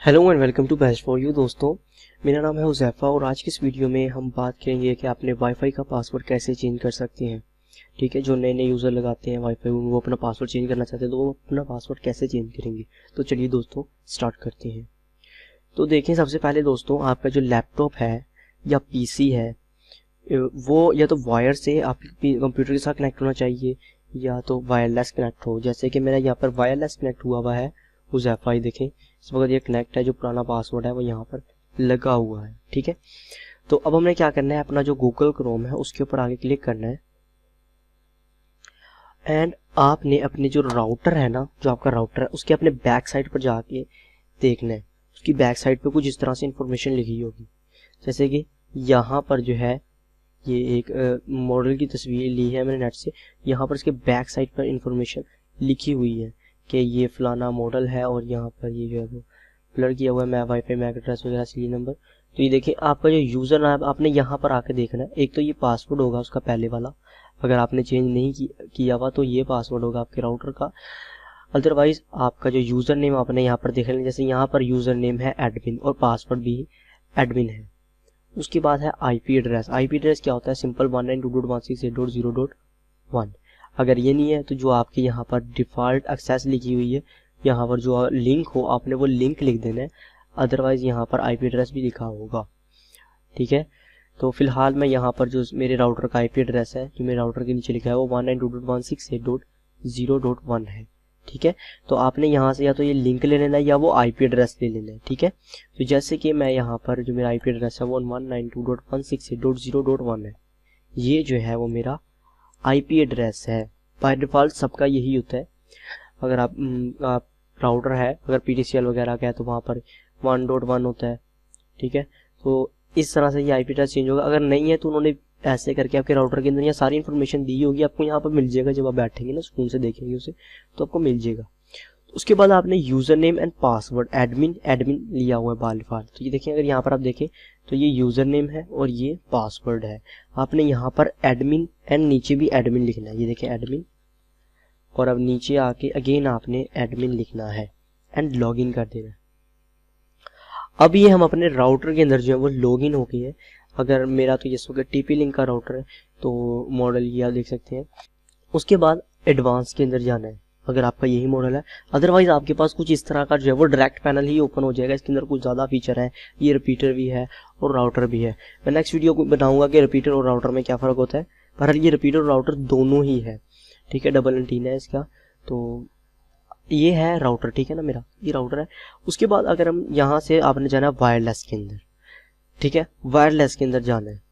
Hello and welcome to best for you. दोस्तों, मेरा नाम है हुज़ैफ़ा और आज की इस वीडियो में हम बात करेंगे कि आपने वाईफाई का पासवर्ड कैसे चेंज कर सकते हैं। ठीक है, जो नए नए यूज़र लगाते हैं वाईफाई, वो अपना पासवर्ड चेंज करना चाहते हैं तो वो अपना पासवर्ड कैसे चेंज करेंगे। तो चलिए दोस्तों स्टार्ट करते हैं। तो देखें, सबसे पहले दोस्तों आपका जो लैपटॉप है या पीसी है वो या तो वायर से आप कंप्यूटर के साथ कनेक्ट होना चाहिए या तो वायरलेस कनेक्ट हो। जैसे कि मेरा यहाँ पर वायरलेस कनेक्ट हुआ है हुज़ैफ़ा, ही देखें इस वक्त ये कनेक्ट है, जो पुराना पासवर्ड है वो यहाँ पर लगा हुआ है। ठीक है, तो अब हमने क्या करना है, अपना जो गूगल क्रोम है उसके ऊपर आगे क्लिक करना है एंड आपने अपने जो राउटर है ना, जो आपका राउटर है उसके अपने बैक साइड पर जाके देखना है। उसकी बैक साइड पे कुछ इस तरह से इंफॉर्मेशन लिखी होगी, जैसे कि यहाँ पर जो है ये एक मॉडल की तस्वीर ली है मैंने नेट से। यहाँ पर इसके बैक साइड पर इंफॉर्मेशन लिखी हुई है कि ये फलाना मॉडल है और यहाँ पर ये जो है वो ब्लर किया हुआ है, मैं वाईफाई मैक एड्रेस वगैरह सीरियल नंबर। तो ये देखिए आपका जो यूज़र नाम आपने यहाँ पर आके देखना है। एक तो ये पासवर्ड होगा उसका पहले वाला, अगर आपने चेंज नहीं किया हुआ तो ये पासवर्ड होगा आपके राउटर का। अदरवाइज आपका जो यूज़र नेम आपने यहाँ पर देख लेना, जैसे यहाँ पर यूज़र नेम है एडमिन और पासवर्ड भी एडमिन है। उसके बाद है आईपी एड्रेस। आईपी एड्रेस क्या होता है, सिंपल 192.168.0.1। अगर ये नहीं है तो जो आपके यहाँ पर डिफ़ॉल्ट एक्सेस लिखी हुई है, यहाँ पर जो लिंक हो आपने वो लिंक लिख देना है। अदरवाइज़ यहाँ पर आईपी एड्रेस भी लिखा होगा। ठीक है, तो फिलहाल मैं यहाँ पर जो मेरे राउटर का आईपी एड्रेस है, जो मेरे राउटर के नीचे लिखा है वो 192.168.0.1 है। ठीक है, तो आपने यहाँ से या तो ये लिंक ले लेना है या वो आईपी एड्रेस ले लेना है। ठीक है, तो जैसे कि मैं यहाँ पर जो मेरा आईपी एड्रेस है वो 192.168.0.1 है। ये जो है वो मेरा आईपी एड्रेस है। बाय डिफ़ॉल्ट सबका यही होता है। अगर आप राउटर है, अगर पीटीसीएल वगैरह का है तो वहाँ पर 1.1 होता है। ठीक है, तो इस तरह से ये आईपी एड्रेस चेंज होगा। अगर नहीं है तो उन्होंने ऐसे करके आपके राउटर के अंदर ये सारी इन्फॉर्मेशन दी होगी, आपको यहाँ पर मिल जाएगा। जब आप बैठेंगे ना स्क्रीन से देखेंगे उसे तो आपको मिल जाएगा। उसके बाद आपने user name and password admin लिया हुआ है बाय डिफ़ॉल्ट। तो ये देखें, अगर यहाँ पर आप देखें तो ये यूज़र नेम है और ये पासवर्ड है। आपने यहाँ पर एडमिन एंड नीचे भी एडमिन लिखना है। ये देखें एडमिन, और अब नीचे आके अगेन आपने एडमिन लिखना है एंड लॉगिन कर देना है। अब ये हम अपने राउटर के अंदर जो है वो लॉगिन हो गई है। अगर मेरा तो ये टीपी लिंक का राउटर है तो मॉडल ये आप देख सकते हैं। उसके बाद एडवांस के अंदर जाना है अगर आपका यही मॉडल है। अदरवाइज आपके पास कुछ इस तरह का जो है वो डायरेक्ट पैनल ही ओपन हो जाएगा। इसके अंदर कुछ ज़्यादा फीचर है, ये रिपीटर भी है और राउटर भी है। मैं नेक्स्ट वीडियो को बनाऊंगा कि रिपीटर और राउटर में क्या फ़र्क होता है। पर ये रिपीटर और राउटर दोनों ही है। ठीक है, डबल एंटीना है इसका। तो ये है राउटर, ठीक है ना, मेरा ये राउटर है। उसके बाद अगर हम यहाँ से आपने जाना है वायरलेस के अंदर। ठीक है, वायरलेस के अंदर जाना है।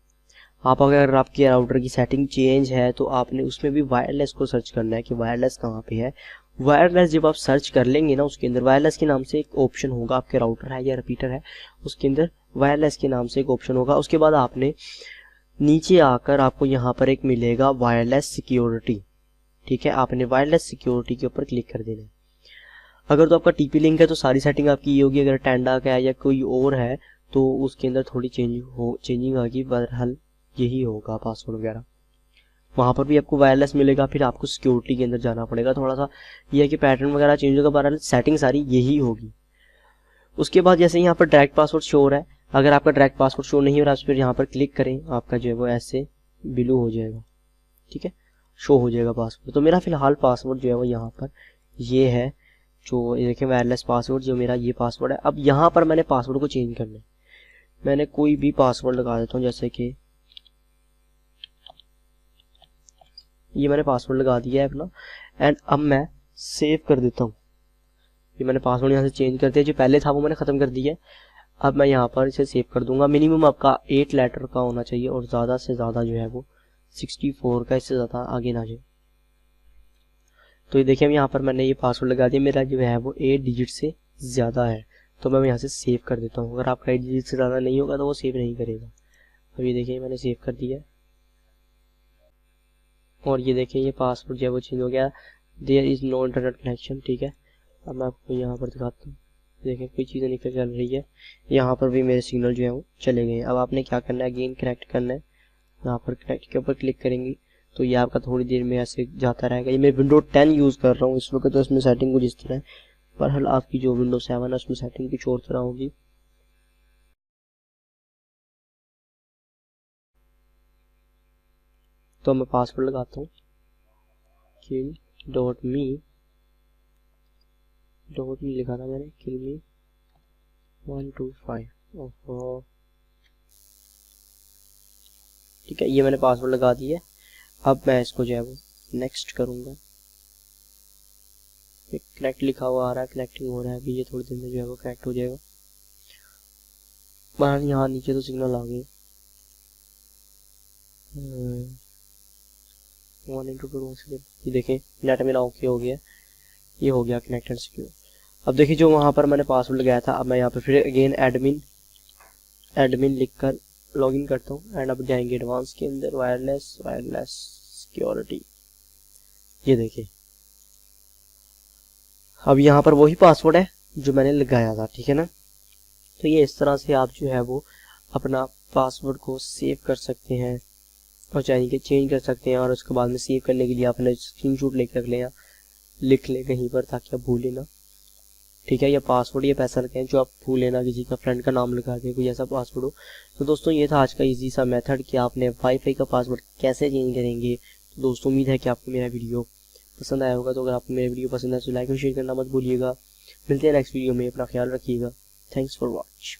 आप अगर आपके राउटर की सेटिंग चेंज है तो आपने उसमें भी वायरलेस को सर्च करना है कि वायरलेस कहाँ पे है। वायरलेस जब आप सर्च कर लेंगे ना, उसके अंदर वायरलेस के नाम से एक ऑप्शन होगा, आपके राउटर है या रिपीटर है उसके अंदर वायरलेस के नाम से एक ऑप्शन होगा। उसके बाद आपने नीचे आकर आपको यहाँ पर एक मिलेगा वायरलेस सिक्योरिटी। ठीक है, आपने वायरलेस सिक्योरिटी के ऊपर क्लिक कर देना है। अगर तो आपका टीपी लिंक है तो सारी सेटिंग आपकी ये होगी। अगर टेंडा का है या कोई और है तो उसके अंदर थोड़ी चेंजिंग आएगी। बहरहाल यही होगा पासवर्ड वगैरह। वहाँ पर भी आपको वायरलेस मिलेगा। फिर आपको सिक्योरिटी के अंदर जाना पड़ेगा। थोड़ा सा ये है कि पैटर्न वगैरह चेंज होगा, बहरहाल सेटिंग सारी यही होगी। उसके बाद जैसे यहाँ पर डायरेक्ट पासवर्ड शो हो रहा है, अगर आपका डायरेक्ट पासवर्ड शो नहीं हो रहा है फिर यहाँ पर क्लिक करें, आपका जो है वो ऐसे ब्लू हो जाएगा। ठीक है, शो हो जाएगा पासवर्ड। तो मेरा फिलहाल पासवर्ड जो है वो यहाँ पर ये है, जो ये देखें वायरलेस पासवर्ड, जो मेरा ये पासवर्ड है। अब यहाँ पर मैंने पासवर्ड को चेंज करना है। मैंने कोई भी पासवर्ड लगा देता हूँ, जैसे कि ये मैंने पासवर्ड लगा दिया है अपना एंड अब मैं सेव कर देता हूँ। ये मैंने पासवर्ड यहाँ से चेंज कर दिया, जो पहले था वो मैंने ख़त्म कर दिया है। अब मैं यहाँ पर इसे सेव कर दूंगा। मिनिमम आपका 8 लेटर का होना चाहिए और ज़्यादा से ज़्यादा जो है वो 64 का, इससे ज़्यादा आगे ना जाए। तो ये देखिए यहाँ पर मैंने ये पासवर्ड लगा दिया, मेरा जो है वो 8 डिजिट से ज़्यादा है। तो मैं यहाँ से सेव कर देता हूँ। अगर आपका 8 डिजिट से ज़्यादा नहीं होगा तो वो सेव नहीं करेगा। अब ये देखिए मैंने सेव कर दिया है और ये देखिए ये पासवर्ड जो है वो चेंज हो गया। There is no internet connection. ठीक है, अब मैं आपको यहाँ पर दिखाता हूँ। देखें कोई चीज़ें निकल चल रही है, यहाँ पर भी मेरे सिग्नल जो है वो चले गए हैं। अब आपने क्या करना है, अगेन कनेक्ट करना है। यहाँ पर कनेक्ट के ऊपर क्लिक करेंगे तो ये आपका थोड़ी देर में ऐसे जाता रहेगा। ये मैं विंडो 10 यूज़ कर रहा हूँ इस वक्त, तो इसमें सेटिंग कुछ इस तरह है। बहरहाल आपकी जो विंडोज 7 है उसमें सेटिंग कुछ और तरह होगी। तो मैं पासवर्ड लगाता हूँ kill.me लिखा था मैंने, kill.me 125। ओहो ठीक है, ये मैंने पासवर्ड लगा दिया। अब मैं इसको जो है वो नेक्स्ट करूँगा। कनेक्ट लिखा हुआ आ रहा है, कनेक्टिंग हो रहा है अभी, ये थोड़ी देर में जो है वो कनेक्ट हो जाएगा। बाहर यहाँ नीचे तो सिग्नल आ गई। 1 ये देखें नेट मेरा ओके हो गया, ये हो गया कनेक्टेड सिक्योर। अब देखिए जो वहाँ पर मैंने पासवर्ड लगाया था, अब मैं यहाँ पे फिर अगेन एडमिन लिखकर लॉगिन करता हूँ। एंड अब जाएंगे एडवांस के अंदर, वायरलेस सिक्योरिटी। ये देखिए अब यहाँ पर वही पासवर्ड है जो मैंने लगाया था, ठीक है ना। तो ये इस तरह से आप जो है वो अपना पासवर्ड को सेव कर सकते हैं और चाहिए कि चेंज कर सकते हैं। और उसके बाद में सेव करने के लिए आपने स्क्रीनशॉट लेके रख लें या लिख ले कहीं पर, ताकि आप भूले ना, ठीक है। या पासवर्ड या पैसा रखें जो आप भूले ना, किसी का फ्रेंड का नाम लगा दें, कोई ऐसा पासवर्ड हो। तो दोस्तों ये था आज का इजी सा मेथड कि आपने वाईफाई का पासवर्ड कैसे चेंज करेंगे। तो दोस्तों उम्मीद है कि आपको मेरा वीडियो पसंद आया होगा। तो अगर आपको मेरा वीडियो पसंद है तो लाइक और शेयर करना मत भूलिएगा। मिलते हैं नेक्स्ट वीडियो में, अपना ख्याल रखिएगा। Thanks for watch.